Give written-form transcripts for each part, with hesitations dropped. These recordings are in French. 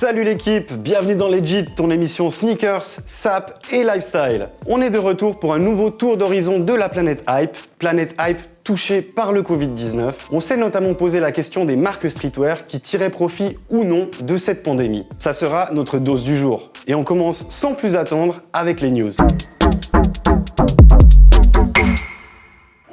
Salut l'équipe, bienvenue dans Legit, ton émission sneakers, sap et lifestyle. On est de retour pour un nouveau tour d'horizon de la planète Hype touchée par le Covid-19. On s'est notamment posé la question des marques streetwear qui tiraient profit ou non de cette pandémie. Ça sera notre dose du jour. Et on commence sans plus attendre avec les news.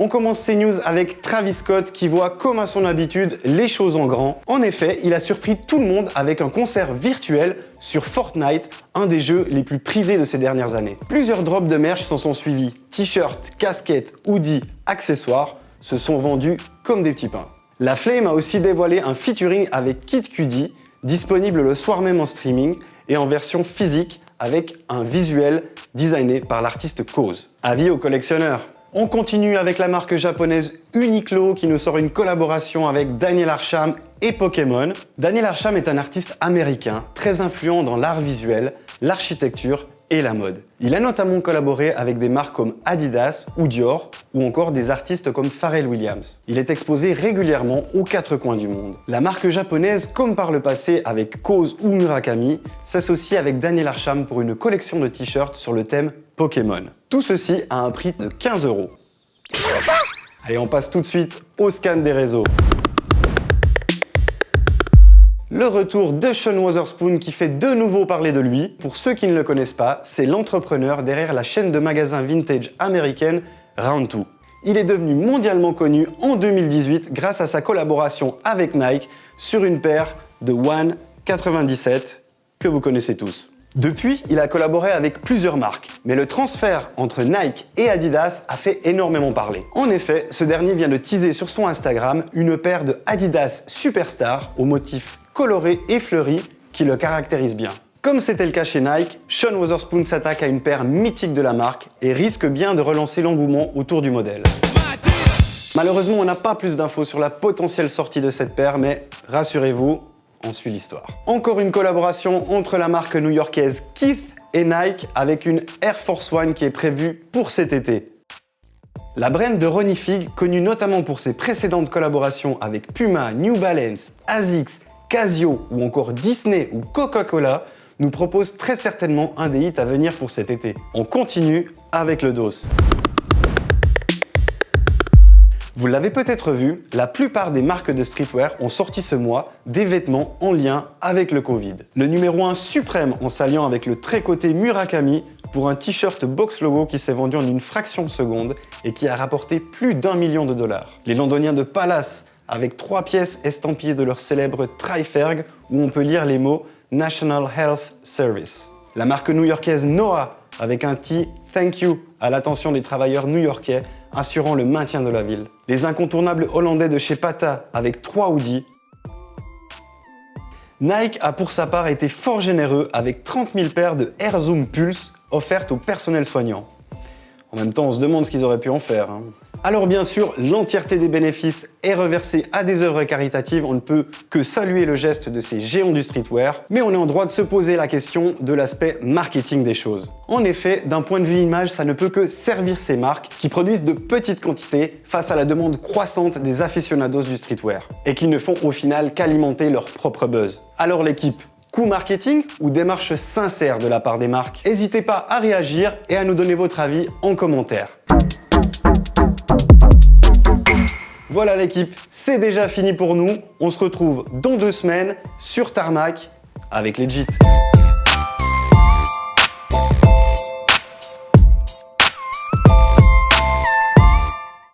On commence ces news avec Travis Scott qui voit, comme à son habitude, les choses en grand. En effet, il a surpris tout le monde avec un concert virtuel sur Fortnite, un des jeux les plus prisés de ces dernières années. Plusieurs drops de merch s'en sont suivis. T-shirts, casquettes, hoodies, accessoires se sont vendus comme des petits pains. La Flame a aussi dévoilé un featuring avec Kid Cudi, disponible le soir même en streaming et en version physique avec un visuel designé par l'artiste Cause. Avis aux collectionneurs. On continue avec la marque japonaise Uniqlo qui nous sort une collaboration avec Daniel Arsham et Pokémon. Daniel Arsham est un artiste américain très influent dans l'art visuel, l'architecture et la mode. Il a notamment collaboré avec des marques comme Adidas ou Dior ou encore des artistes comme Pharrell Williams. Il est exposé régulièrement aux quatre coins du monde. La marque japonaise, comme par le passé avec Cause ou Murakami, s'associe avec Daniel Arsham pour une collection de t-shirts sur le thème Pokémon. Tout ceci à un prix de 15 €. Allez, on passe tout de suite au scan des réseaux. Le retour de Sean Wotherspoon qui fait de nouveau parler de lui. Pour ceux qui ne le connaissent pas, c'est l'entrepreneur derrière la chaîne de magasins vintage américaine Round 2. Il est devenu mondialement connu en 2018 grâce à sa collaboration avec Nike sur une paire de One 97 que vous connaissez tous. Depuis, il a collaboré avec plusieurs marques, mais le transfert entre Nike et Adidas a fait énormément parler. En effet, ce dernier vient de teaser sur son Instagram une paire de Adidas Superstar au motif coloré et fleuri qui le caractérise bien. Comme c'était le cas chez Nike, Sean Wotherspoon s'attaque à une paire mythique de la marque et risque bien de relancer l'engouement autour du modèle. Malheureusement, on n'a pas plus d'infos sur la potentielle sortie de cette paire, mais rassurez-vous, on suit l'histoire. Encore une collaboration entre la marque new-yorkaise Keith et Nike avec une Air Force One qui est prévue pour cet été. La brand de Ronnie Fieg, connue notamment pour ses précédentes collaborations avec Puma, New Balance, Asics, Casio ou encore Disney ou Coca-Cola, nous propose très certainement un des hits à venir pour cet été. On continue avec le dos. Vous l'avez peut-être vu, la plupart des marques de streetwear ont sorti ce mois des vêtements en lien avec le Covid. Le numéro 1 suprême en s'alliant avec le très coté Murakami pour un t-shirt box logo qui s'est vendu en une fraction de seconde et qui a rapporté plus d'1 million $. Les londoniens de Palace avec 3 pièces estampillées de leur célèbre Triferg où on peut lire les mots National Health Service. La marque new-yorkaise Noah avec un tee Thank You à l'attention des travailleurs new-yorkais assurant le maintien de la ville. Les incontournables hollandais de chez Pata avec 3 hoodies. Nike a pour sa part été fort généreux avec 30 000 paires de Air Zoom Pulse offertes au personnel soignant. En même temps, on se demande ce qu'ils auraient pu en faire. Alors bien sûr, l'entièreté des bénéfices est reversée à des œuvres caritatives. On ne peut que saluer le geste de ces géants du streetwear, mais on est en droit de se poser la question de l'aspect marketing des choses. En effet, d'un point de vue image, ça ne peut que servir ces marques qui produisent de petites quantités face à la demande croissante des aficionados du streetwear et qui ne font au final qu'alimenter leur propre buzz. Alors l'équipe, coup marketing ou démarche sincère de la part des marques? N'hésitez pas à réagir et à nous donner votre avis en commentaire. Voilà l'équipe, c'est déjà fini pour nous. On se retrouve dans 2 semaines sur Tarmac avec Legit.